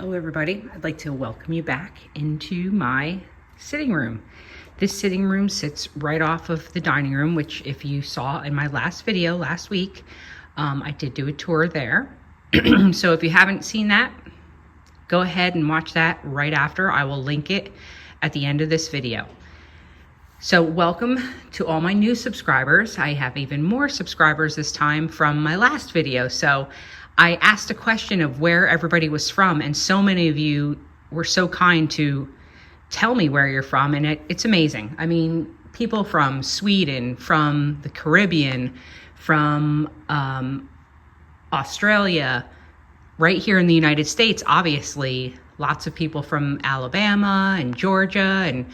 Hello everybody, I'd like to welcome you back into my sitting room. This sitting room sits right off of the dining room, which if you saw in my last video last week, I did do a tour there. So if you haven't seen that, go ahead and watch that right after. I will link it at the end of this video. So welcome to all my new subscribers. I have even more subscribers this time from my last video. So I asked a question of where everybody was from, and so many of you were so kind to tell me where you're from, and it's amazing. I mean, people from Sweden, from the Caribbean, from Australia, right here in the United States, obviously, lots of people from Alabama and Georgia and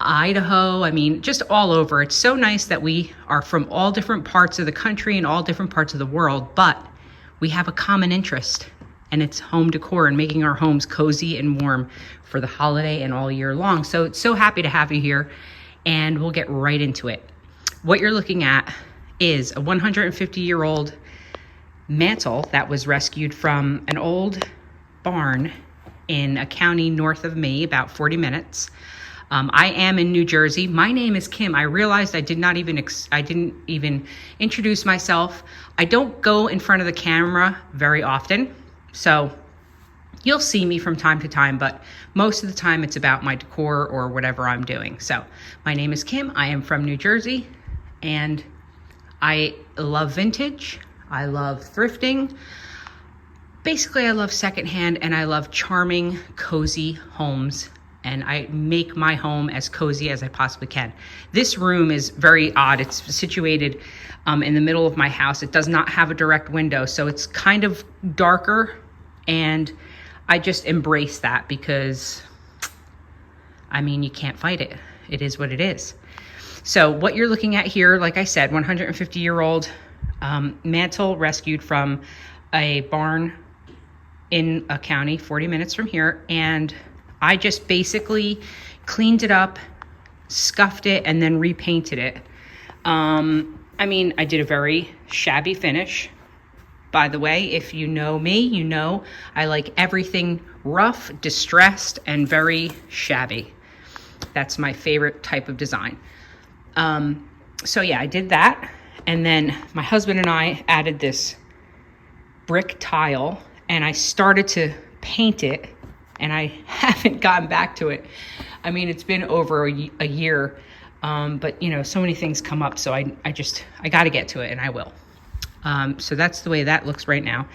Idaho. I mean, just all over. It's so nice that we are from all different parts of the country and all different parts of the world, but we have a common interest, and it's home decor and making our homes cozy and warm for the holiday and all year long. So happy to have you here, and we'll get right into it. What you're looking at is a 150-year-old mantle that was rescued from an old barn in a county north of me, about 40 minutes. I am in New Jersey. My name is Kim. I realized I didn't even introduce myself. I don't go in front of the camera very often, so you'll see me from time to time, but most of the time it's about my decor or whatever I'm doing. So my name is Kim. I am from New Jersey, and I love vintage. I love thrifting. Basically, I love secondhand, and I love charming, cozy homes. And I make my home as cozy as I possibly can. This room is very odd. It's situated in the middle of my house. It does not have a direct window, so it's kind of darker, and I just embrace that because, I mean, you can't fight it. It is what it is. So what you're looking at here, like I said, 150-year-old mantle rescued from a barn in a county 40 minutes from here, and I just basically cleaned it up, scuffed it, and then repainted it. I mean, I did a very shabby finish. By the way, if you know me, you know I like everything rough, distressed, and very shabby. That's my favorite type of design. So yeah, I did that. And then my husband and I added this brick tile, and I started to paint it, and I haven't gotten back to it. I mean, it's been over a year, but you know, so many things come up, so I got to get to it, and I will. So that's the way that looks right now.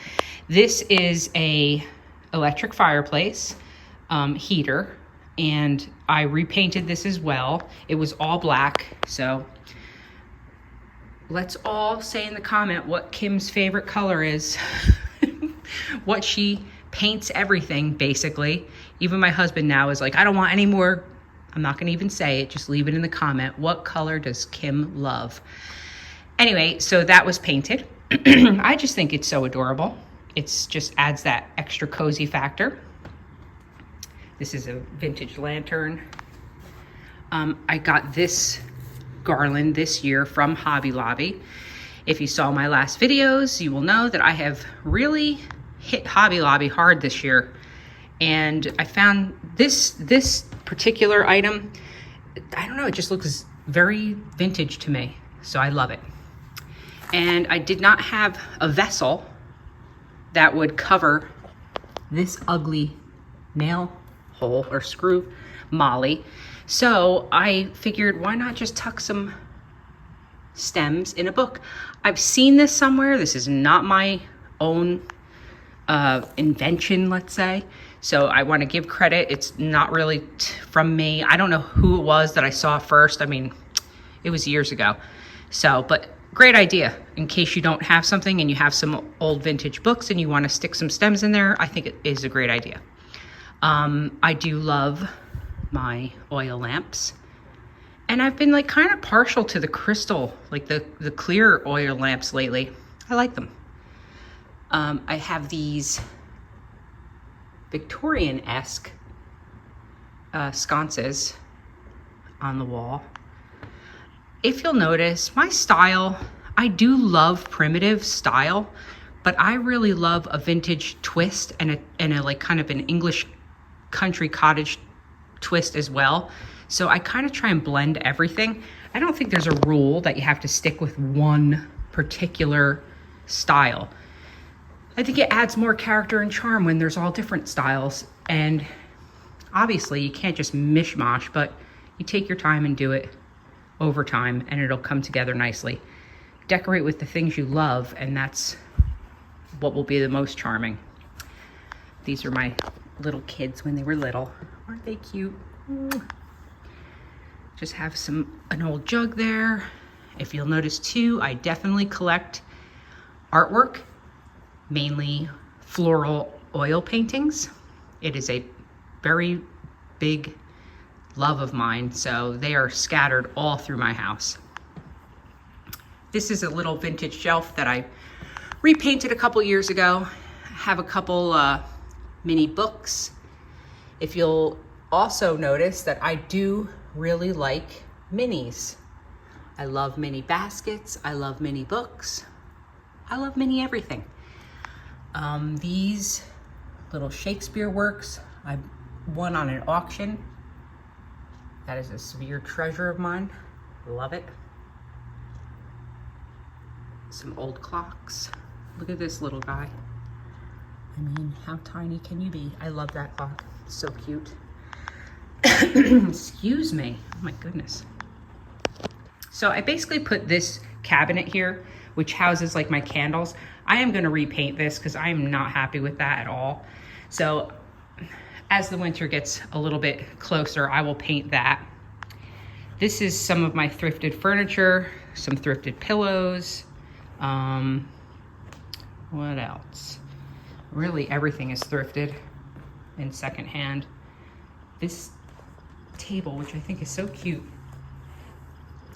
This is a electric fireplace heater, and I repainted this as well. It was all black, so let's all say in the comment what Kim's favorite color is, what she paints everything, basically. Even my husband now is like, I don't want any more. I'm not gonna even say it, just leave it in the comment. What color does Kim love? Anyway, so that was painted. I just think it's so adorable. It's just adds that extra cozy factor. This is a vintage lantern. I got this garland this year from Hobby Lobby. If you saw my last videos, you will know that I have really hit Hobby Lobby hard this year, and I found this particular item, I don't know, it just looks very vintage to me, so I love it. And I did not have a vessel that would cover this ugly nail hole or screw molly, so I figured, why not just tuck some stems in a book? I've seen this somewhere. This is not my own invention, let's say. So I want to give credit. It's not really from me. I don't know who it was that I saw first. I mean, it was years ago. So, but great idea. In case you don't have something and you have some old vintage books and you want to stick some stems in there, I think it is a great idea. I do love my oil lamps. And I've been like kind of partial to the crystal, like the clear oil lamps lately. I like them. I have these Victorian-esque sconces on the wall. If you'll notice, my style, I do love primitive style, but I really love a vintage twist and a like kind of an English country cottage twist as well. So I kind of try and blend everything. I don't think there's a rule that you have to stick with one particular style. I think it adds more character and charm when there's all different styles. And obviously you can't just mishmash, but you take your time and do it over time and it'll come together nicely. Decorate with the things you love, and that's what will be the most charming. These are my little kids when they were little. Aren't they cute? Just have an old jug there. If you'll notice too, I definitely collect artwork, mainly floral oil paintings. It is a very big love of mine, so they are scattered all through my house. This is a little vintage shelf that I repainted a couple years ago. I have a couple mini books. If you'll also notice that I do really like minis. I love mini baskets. I love mini books. I love mini everything. These little Shakespeare works I won on an auction. That is a severe treasure of mine. Love it. Some old clocks. Look at this little guy. I mean, how tiny can you be? I love that clock. It's so cute. Excuse me. Oh my goodness. So I basically put this cabinet here, which houses like my candles. I am going to repaint this because I am not happy with that at all. So as the winter gets a little bit closer, I will paint that. This is some of my thrifted furniture, some thrifted pillows. What else? Really everything is thrifted and secondhand. This table, which I think is so cute,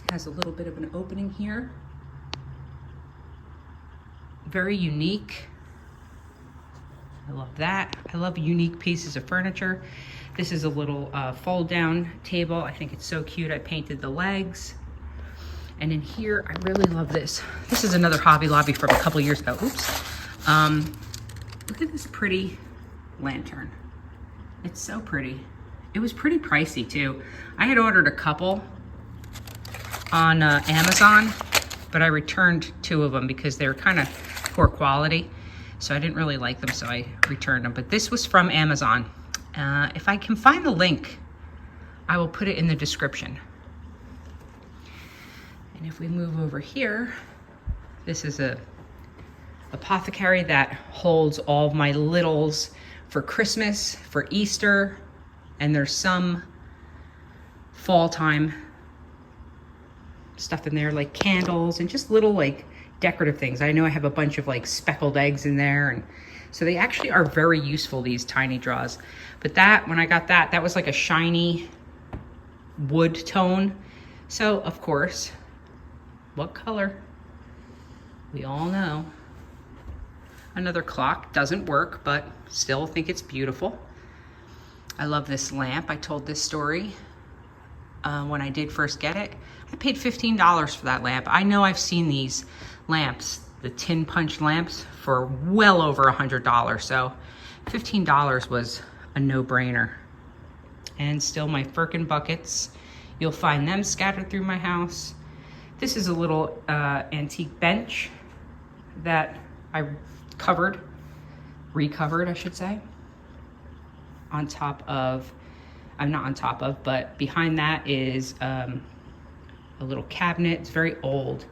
has a little bit of an opening here. Very unique. I love that. I love unique pieces of furniture. This is a little fold down table. I think it's so cute. I painted the legs. And in here, I really love this. This is another Hobby Lobby from a couple years ago. Oops. Look at this pretty lantern. It's so pretty. It was pretty pricey too. I had ordered a couple on Amazon, but I returned 2 of them because they were kind of poor quality. So I didn't really like them, so I returned them. But this was from Amazon. If I can find the link, I will put it in the description. And if we move over here, this is a apothecary that holds all of my littles for Christmas, for Easter, and there's some fall time stuff in there, like candles and just little like decorative things. I know I have a bunch of like speckled eggs in there, and so they actually are very useful, these tiny drawers. But that, when I got that, that was like a shiny wood tone. So of course, what color? We all know. Another clock, doesn't work, but still think it's beautiful. I love this lamp. I told this story when I did first get it. I paid $15 for that lamp. I know I've seen these lamps, the tin punch lamps, for well over $100. So $15 was a no-brainer. And still my Firkin buckets. You'll find them scattered through my house. This is a little antique bench that I recovered, I should say. On top of, I'm not on top of, but behind that is a little cabinet. It's very old.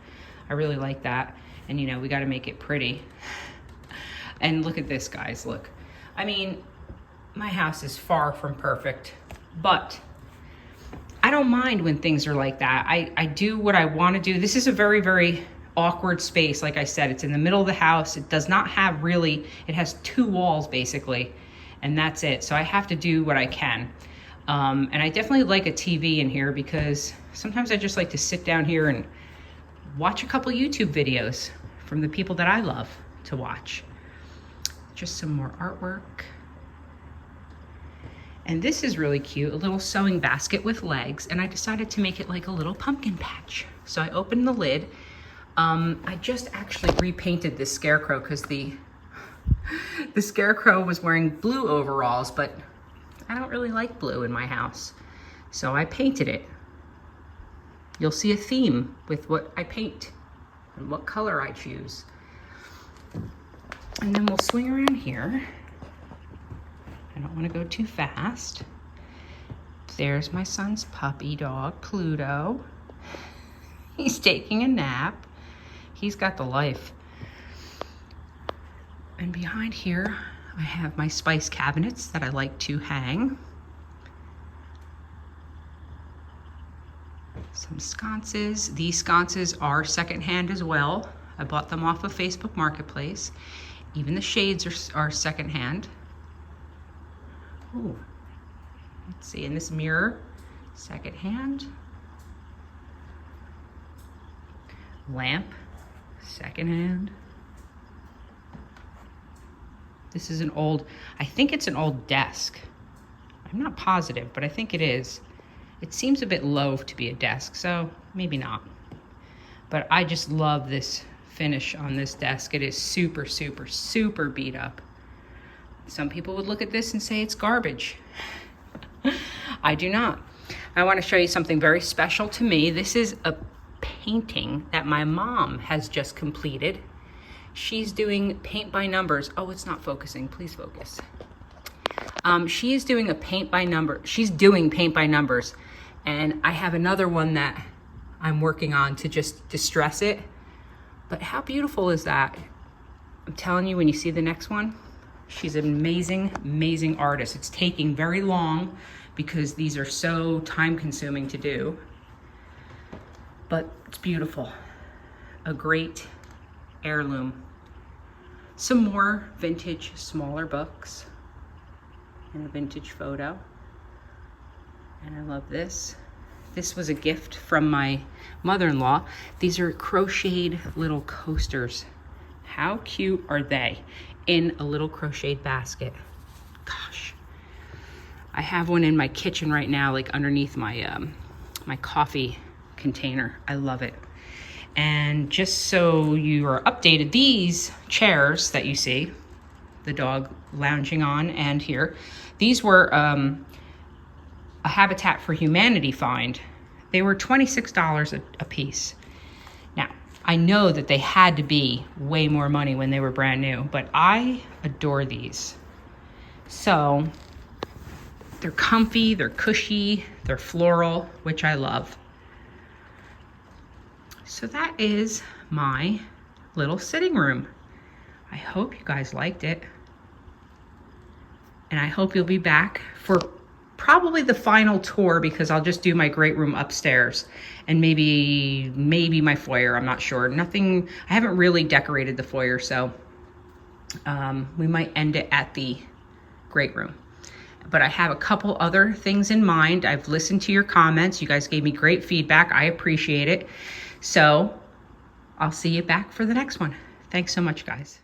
I really like that. And you know, we got to make it pretty. And look at this, guys, look. I mean, my house is far from perfect, but I don't mind when things are like that. I do what I want to do. This is a very, very awkward space. Like I said, it's in the middle of the house. It does not have really, it has 2 walls basically, and that's it. So I have to do what I can. And I definitely like a TV in here because sometimes I just like to sit down here and watch a couple YouTube videos from the people that I love to watch. Just some more artwork. And this is really cute, a little sewing basket with legs, and I decided to make it like a little pumpkin patch. So I opened the lid. I just actually repainted this scarecrow because the scarecrow was wearing blue overalls, but I don't really like blue in my house. So I painted it. You'll see a theme with what I paint and what color I choose. And then we'll swing around here. I don't want to go too fast. There's my son's puppy dog, Pluto. He's taking a nap. He's got the life. And behind here, I have my spice cabinets that I like to hang. Some sconces. These sconces are secondhand as well. I bought them off of Facebook Marketplace. Even the shades are secondhand. Ooh. Let's see, in this mirror, secondhand. Lamp, secondhand. This is an old, I think it's an old desk. I'm not positive, but I think it is. It seems a bit low to be a desk, so maybe not. But I just love this finish on this desk. It is super, super, super beat up. Some people would look at this and say it's garbage. I do not. I want to show you something very special to me. This is a painting that my mom has just completed. She's doing paint by numbers. Oh, it's not focusing. Please focus. She is doing a paint by number. She's doing paint by numbers. And I have another one that I'm working on to just distress it. But how beautiful is that? I'm telling you, when you see the next one, she's an amazing, amazing artist. It's taking very long because these are so time consuming to do. But it's beautiful. A great heirloom. Some more vintage, smaller books. And a vintage photo. And I love this. This was a gift from my mother-in-law. These are crocheted little coasters. How cute are they? In a little crocheted basket. Gosh. I have one in my kitchen right now, like underneath my my coffee container. I love it. And just so you are updated, these chairs that you see, the dog lounging on and here, these were a Habitat for Humanity find. They were $26 a piece. Now, I know that they had to be way more money when they were brand new, but I adore these. So, they're comfy, they're cushy, they're floral, which I love. So that is my little sitting room. I hope you guys liked it. And I hope you'll be back for probably the final tour, because I'll just do my great room upstairs and maybe my foyer. I'm not sure. Nothing, I haven't really decorated the foyer, so we might end it at the great room. But I have a couple other things in mind. I've listened to your comments. You guys gave me great feedback. I appreciate it. So I'll see you back for the next one. Thanks so much, guys.